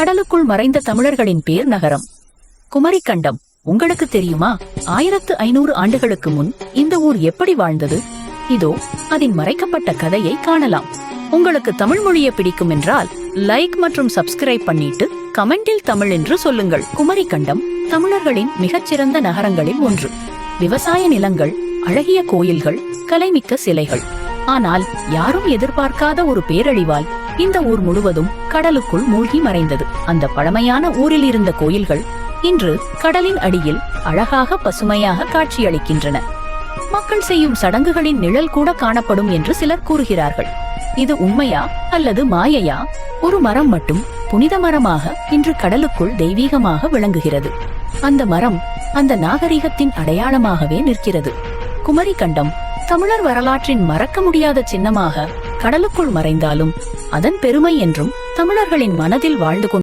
கடலுக்குள் மறைந்த தமிழர்களின் பேர் நகரம் குமரிக்கண்டம். உங்களுக்கு தெரியுமா, 1500 ஆண்டுகளுக்கு முன் இந்த ஊர் எப்படி வாழ்ந்தது? இதோ அதன் மறைக்கப்பட்ட கதையை காணலாம். உங்களுக்கு தமிழ் மொழியை பிடிக்கும் என்றால் லைக் மற்றும் சப்ஸ்கிரைப் பண்ணிட்டு கமெண்டில் தமிழ் என்று சொல்லுங்கள். குமரிக்கண்டம் தமிழர்களின் மிகச்சிறந்த நகரங்களில் ஒன்று. விவசாய நிலங்கள், அழகிய கோயில்கள், கலைமிக்க சிலைகள். ஆனால் யாரும் எதிர்பார்க்காத ஒரு பேரழிவால் இந்த ஊர் முழுவதும் கடலுக்குள் மூழ்கி மறைந்தது. அந்த பழமையான ஊரில் இருந்த கோயில்கள் இன்று கடலின் அடியில் அழகாக பசுமையாக காட்சியளிக்கின்றன. மக்கள் செய்யும் சடங்குகளின் நிழல் கூட காணப்படும் என்று சிலர் கூறுகிறார்கள். இது உண்மையா அல்லது மாயையா? ஒரு மரம் மட்டும் புனித மரமாக இன்று கடலுக்குள் தெய்வீகமாக விளங்குகிறது. அந்த மரம் அந்த நாகரிகத்தின் அடையாளமாகவே நிற்கிறது. குமரிக்கண்டம் தமிழர் வரலாற்றின் மறக்க முடியாத சின்னமாக கடலுக்குள் மறைந்தாலும் அதன் பெருமை என்றும் தமிழர்களின் மனதில் வாழ்ந்து